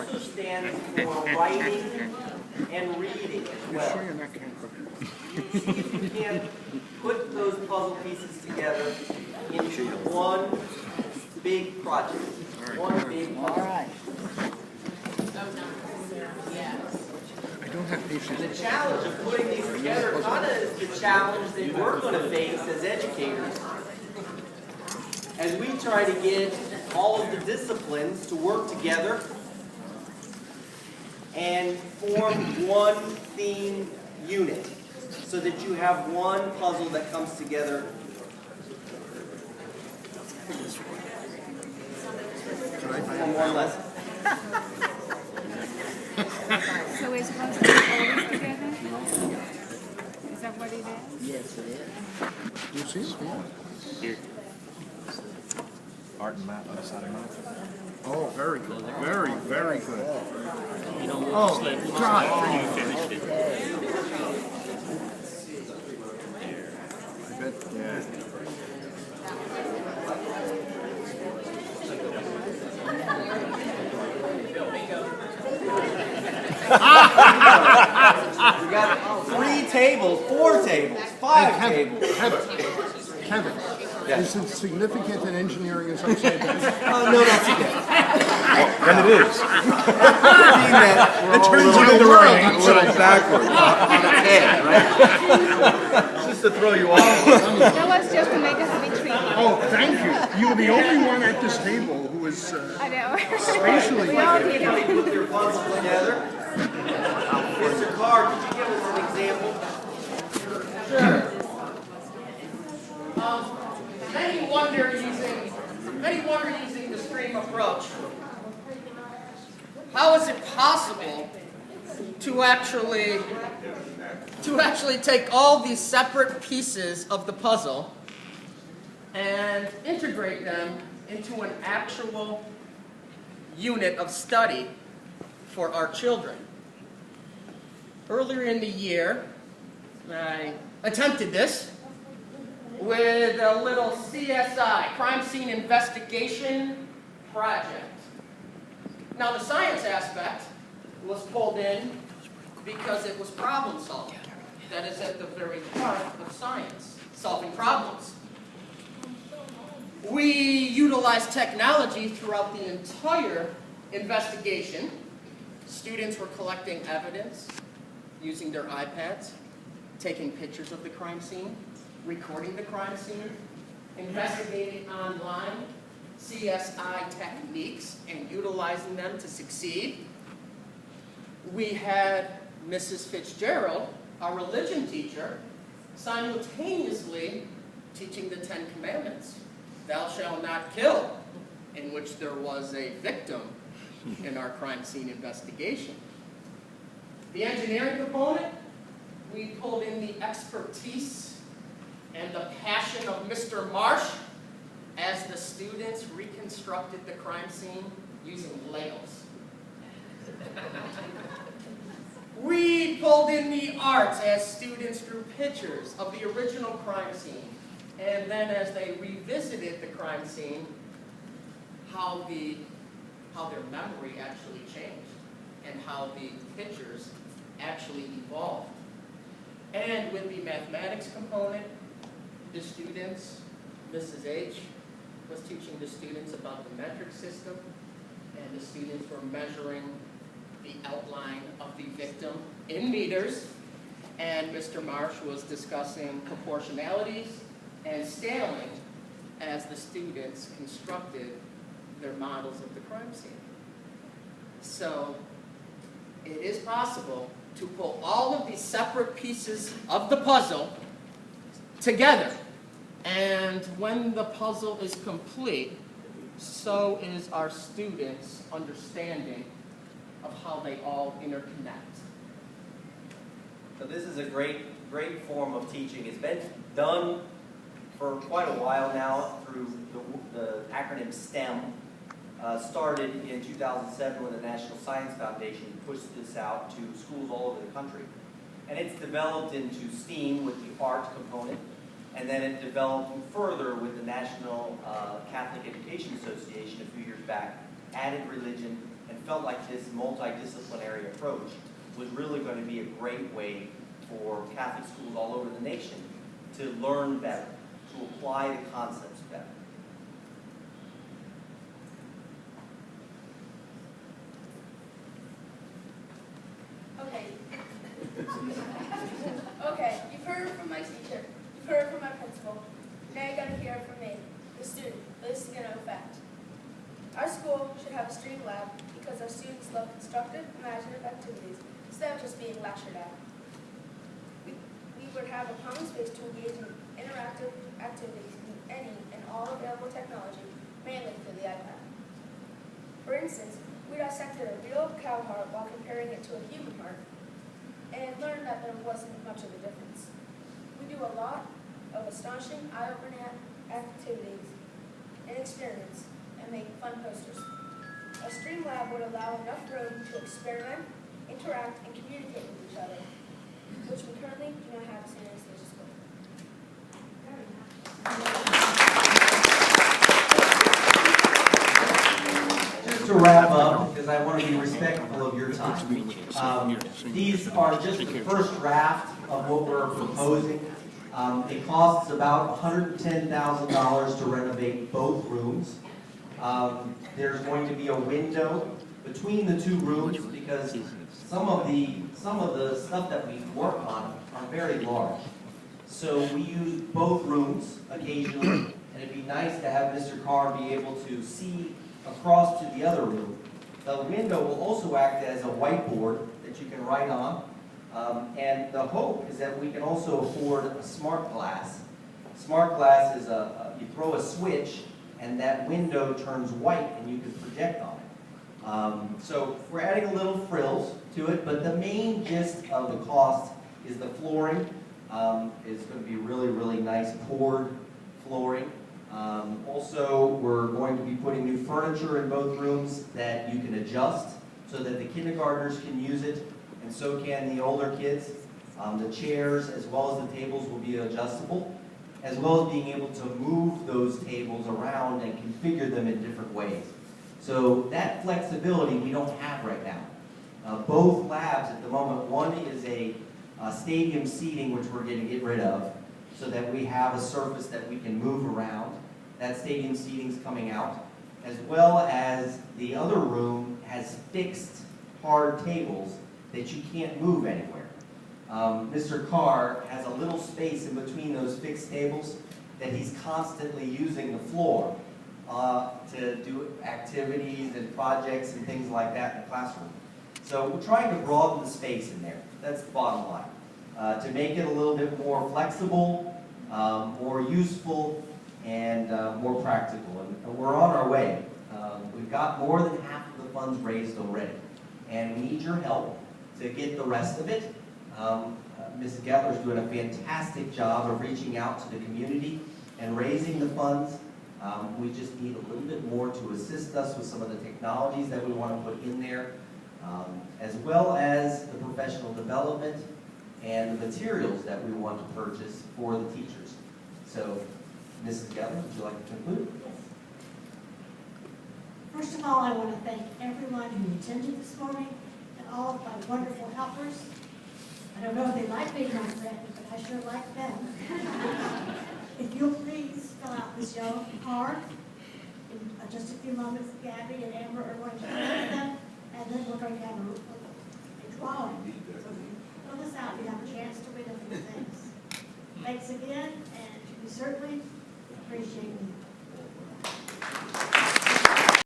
also stands for writing and reading as well. See if you can put those puzzle pieces together into one big project. One big puzzle. All right. I don't have patience. And the challenge of putting these together kind of is the challenge that we're going to face as educators as we try to get all of the disciplines to work together and form one theme unit so that you have one puzzle that comes together. For one lesson. So we're supposed to be always together? Is that what it is? Yes, it is. You see it? Yeah. Here. Art and math, other side of math. Oh, very good. Very, very good. You know, Oh, God. You finished it. I bet. Yeah. We got 3 tables, 4 tables, 5 tables. Kevin, is it significant in engineering as I say that? No, not significant. Then it is. It turns into the right. A little backwards on its head, right? Just to throw you off. That was just to make us be treated. Oh, thank you. You were the only one at this table who was I know. spatially. We all did Can it. you put your puzzle together? Mr. Carr, could you give us an example? Many wonder using the stream approach. How is it possible to actually take all these separate pieces of the puzzle and integrate them into an actual unit of study for our children? Earlier in the year, I attempted this with a little CSI, crime scene investigation project. Now the science aspect was pulled in because it was problem solving. That is at the very heart of science, solving problems. We utilized technology throughout the entire investigation. Students were collecting evidence using their iPads, taking pictures of the crime scene, recording the crime scene, investigating online CSI techniques and utilizing them to succeed. We had Mrs. Fitzgerald, our religion teacher, simultaneously teaching the 10 Commandments. Thou shalt not kill, in which there was a victim in our crime scene investigation. The engineering component, we pulled in the expertise and the passion of Mr. Marsh as the students reconstructed the crime scene using Legos. We pulled in the arts as students drew pictures of the original crime scene, and then as they revisited the crime scene, how their memory actually changed and how the pictures actually evolved. And with the mathematics component, the students, Mrs. H was teaching the students about the metric system, and the students were measuring the outline of the victim in meters, and Mr. Marsh was discussing proportionalities and scaling as the students constructed their models of the crime scene. So it is possible to pull all of these separate pieces of the puzzle together. And when the puzzle is complete, so is our students' understanding of how they all interconnect. So this is a great form of teaching. It's been done for quite a while now through the acronym STEM. Started in 2007 when the National Science Foundation pushed this out to schools all over the country. And it's developed into STEAM with the art component, and then it developed further with the National Catholic Education Association a few years back, added religion, and felt like this multidisciplinary approach was really going to be a great way for Catholic schools all over the nation to learn better, to apply the concepts better. Okay. Okay, you've heard from my teacher, you've heard from my principal. Now you gotta hear it from me, the student, listening to fact. Our school should have a STREAM lab because our students love constructive, imaginative activities instead of just being lectured at. We would have a common space to engage in interactive activities using any and all available technology, mainly through the iPad. For instance, we dissected a real cow heart while comparing it to a human heart and learned that there wasn't much of a difference. We do a lot of astonishing, eye-opening activities and experiments and make fun posters. A STREAM lab would allow enough room to experiment, interact, and communicate with each other, which we currently do not have at San Anastasia School. Just to wrap up, because I want to be respectful of your time, these are just the first draft of what we're proposing. It costs about $110,000 to renovate both rooms. There's going to be a window between the two rooms because some of the stuff that we work on are very large. So we use both rooms occasionally, and it'd be nice to have Mr. Carr be able to see across to the other room. The window will also act as a whiteboard that you can write on. And the hope is that we can also afford a smart glass. Smart glass is you throw a switch and that window turns white and you can project on it. So we're adding a little frills to it, but the main gist of the cost is the flooring. It's going to be really, really nice poured flooring. Also, we're going to be putting new furniture in both rooms that you can adjust so that the kindergartners can use it, and so can the older kids. The chairs as well as the tables will be adjustable, as well as being able to move those tables around and configure them in different ways. So that flexibility we don't have right now. Both labs at the moment, one is a stadium seating, which we're going to get rid of, so that we have a surface that we can move around. That stadium seating's coming out, as well as the other room has fixed hard tables that you can't move anywhere. Mr. Carr has a little space in between those fixed tables that he's constantly using the floor to do activities and projects and things like that in the classroom. So we're trying to broaden the space in there. That's the bottom line. To make it a little bit more flexible, more useful, and more practical. And we're on our way. We've got more than half of the funds raised already. And we need your help to get the rest of it. Ms. Geller's doing a fantastic job of reaching out to the community and raising the funds. We just need a little bit more to assist us with some of the technologies that we want to put in there, as well as the professional development and the materials that we want to purchase for the teachers. So, Mrs. Geller, would you like to conclude? Yes. First of all, I want to thank everyone who attended this morning and all of my wonderful helpers. I don't know if they like being my friend, but I sure like them. If you'll please fill out this yellow card. In just a few moments, Gabby and Amber are going to fill them, and then we're going to have a drawing. So if you fill this out, you have a chance to win a few things. Thanks again, and we certainly appreciate you.